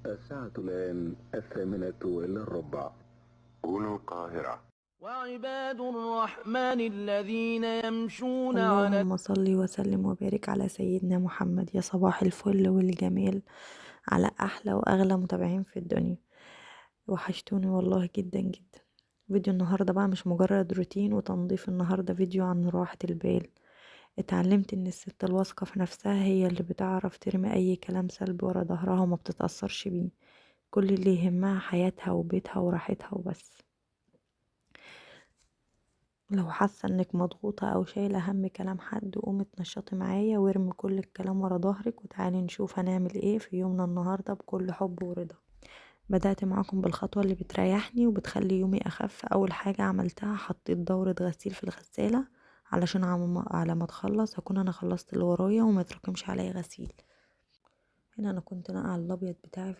الساعة الآن 8:15 هنا القاهرة. وعباد الرحمن الذين يمشون على اللهم صل وسلم وبارك على سيدنا محمد. يا صباح الفل والجمال على احلى واغلى متابعين في الدنيا. وحشتوني والله جدا جدا. فيديو النهارده بقى مش مجرد روتين وتنظيف، النهارده فيديو عن راحة البال. اتعلمت ان الست الواثقة في نفسها هي اللي بتعرف ترمي اي كلام سلبي ورا ظهرها وما بتتأثرش بيه. كل اللي يهمها حياتها وبيتها وراحتها وبس. لو حاسة انك مضغوطة او شايلة هم كلام حد، قومي اتنشطي معايا وارمي كل الكلام ورا ظهرك وتعالي نشوف هنعمل ايه في يومنا النهاردة بكل حب ورضا. بدأت معاكم بالخطوة اللي بتريحني وبتخلي يومي اخف. اول حاجة عملتها حطيت دورة غسيل في الغسالة علشان على ما تخلص اكون انا خلصت اللي ورايا وما يتراكمش عليا غسيل. هنا انا كنت ناقعة الابيض بتاعي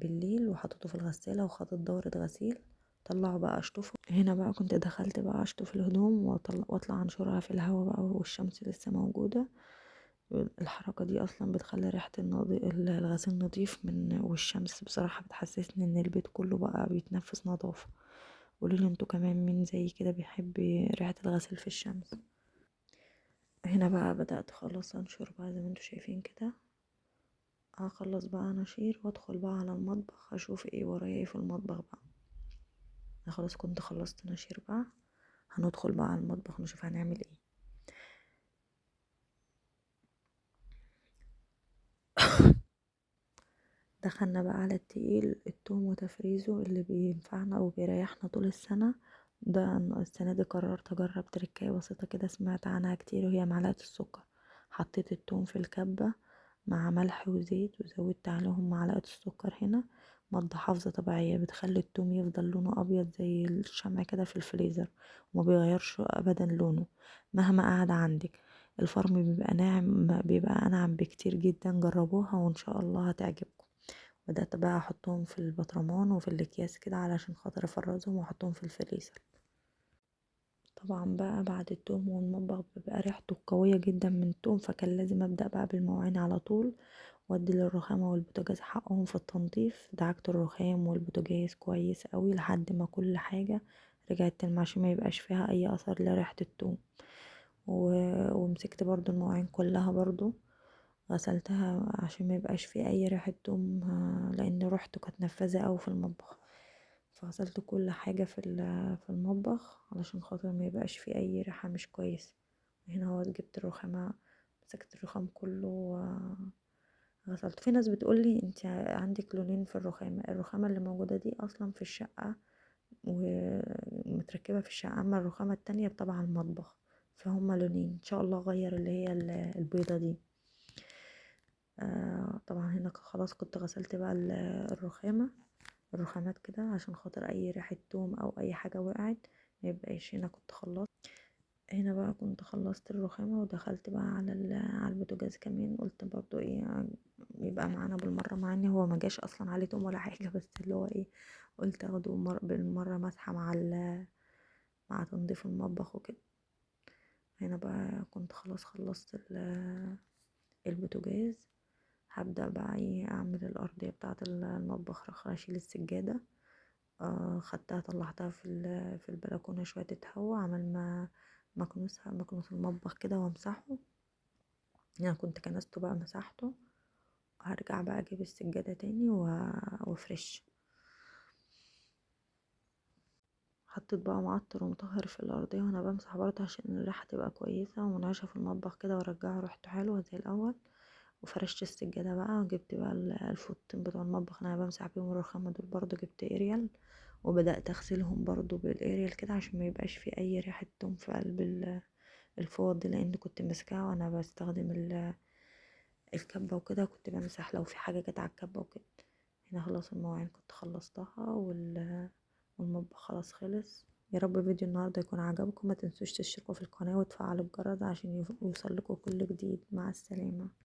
بالليل وحطيته في الغسالة وخدت دورة غسيل. طلعه بقى اشطفه. هنا بقى كنت دخلت بقى اشطف الهدوم واطلع انشرها في الهواء بقى والشمس لسه موجودة. الحركة دي اصلا بتخلي ريحة الغسيل نظيف والشمس بصراحة بتحسسني ان البيت كله بقى بيتنفس نظافة. قولولي انتوا كمان مين زي كده بيحب ريحة الغسيل في الشمس. هنا بقى بدأت خلاص انشر بقى زي ما انتوا شايفين كده. هخلص بقى نشير وادخل بقى على المطبخ اشوف ايه ورايا ايه في المطبخ بقى. انا خلاص كنت خلصت نشير بقى. هندخل بقى على المطبخ نشوف هنعمل ايه. دخلنا بقى على التقيل، التوم وتفريزه اللي بينفعنا وبيريحنا طول السنة. ده السنة دي قررت اجرب تركاية بسيطة كده سمعت عنها كتير، وهي معلقة السكر. حطيت التوم في الكبة مع ملح وزيت وزودت عليهم معلقة السكر. هنا مادة حافظة طبيعية بتخلي التوم يفضل لونه أبيض زي الشمع كده في الفريزر، وما بيغيرش أبدا لونه مهما قعد عندك. الفرم بيبقى ناعم، بيبقى أنعم بكتير جدا. جربوها وإن شاء الله هتعجبكم. بدأت بقى أحطهم في البطرمان وفي الأكياس كده علشان خاطر أفرزهم وأحطهم في الفريزر. طبعا بقى بعد التوم والمطبخ بيبقى ريحته قوية جدا من التوم، فكان لازم أبدأ بقى بالمواعين على طول وادي للرخامة والبوتاجاز حقهم في التنظيف. دعكت الرخام والبوتاجاز كويس قوي لحد ما كل حاجة رجعت تلمع عشان ما يبقاش فيها اي اثر لريحة التوم. ومسكت برضو المواعين كلها برضو غسلتها عشان ما يبقاش فيه اي ريحة توم، لان ريحته كانت نفاذة قوي في المطبخ. فغسلت كل حاجة في المطبخ علشان خاطر ما يبقاش فيه اي ريحة مش كويسة. هنا هو جبت الرخامة، مسكت الرخام كله غسلت. في ناس بتقولي انت عندك لونين في الرخامة اللي موجودة دي اصلا في الشقة ومتركبة في الشقة، اما الرخامة التانية طبعا المطبخ. فهما لونين، ان شاء الله اغير اللي هي البيضة دي. طبعا هنا خلاص كنت غسلت بقى الرخامات كده عشان خاطر اي ريحة توم او اي حاجة وقعت ما يبقاش. هنا كنت خلصت. هنا بقى كنت خلصت الرخامة ودخلت بقى على البوتاجاز كمان. قلت برضو ايه يبقى معانا بالمرة، مع ان هو ما جاش اصلا عليه توم ولا حاجة بس اللي هو ايه قلت اخده بالمرة مسحة مع تنظيف المطبخ وكده. هنا بقى كنت خلاص خلصت البوتاجاز. هبدأ بقى ايه اعمل الارضية بتاعة المطبخ، اشيل السجادة. خدتها طلعتها في البلكونة شوية تتهوى، عمل ما مكنس المطبخ كده وامسحه. يعني كنت كنسته بقى مسحته. هرجع بقى اجيب السجادة تاني وفرش. حطيت بقى معطر ومطهر في الارضية وانا بمسح برضه عشان الريحة تبقى كويسة ومنعشة في المطبخ كده وارجعه ريحته حلوة زي الاول. وفرشت السجادة بقى وجبت بقى الفوطين بتوع المطبخ اللي انا بمسح بيهم الرخامة دول، برضه جبت اريال وبدأت اغسلهم برضه بالاريال كده عشان ما يبقاش في اي ريحة توم في قلب الفوط دي، لان كنت ماسكاها وانا بستخدم الكبة وكده كنت بمسح لو في حاجة جت على الكبة وكده. هنا خلاص المواعين كنت خلصتها والمطبخ خلاص خلص. يا رب فيديو النهاردة يكون عجبكم. ما تنسوش تشتركوا في القناة وتفعلوا الجرس عشان يوصل لكم كل جديد. مع السلامة.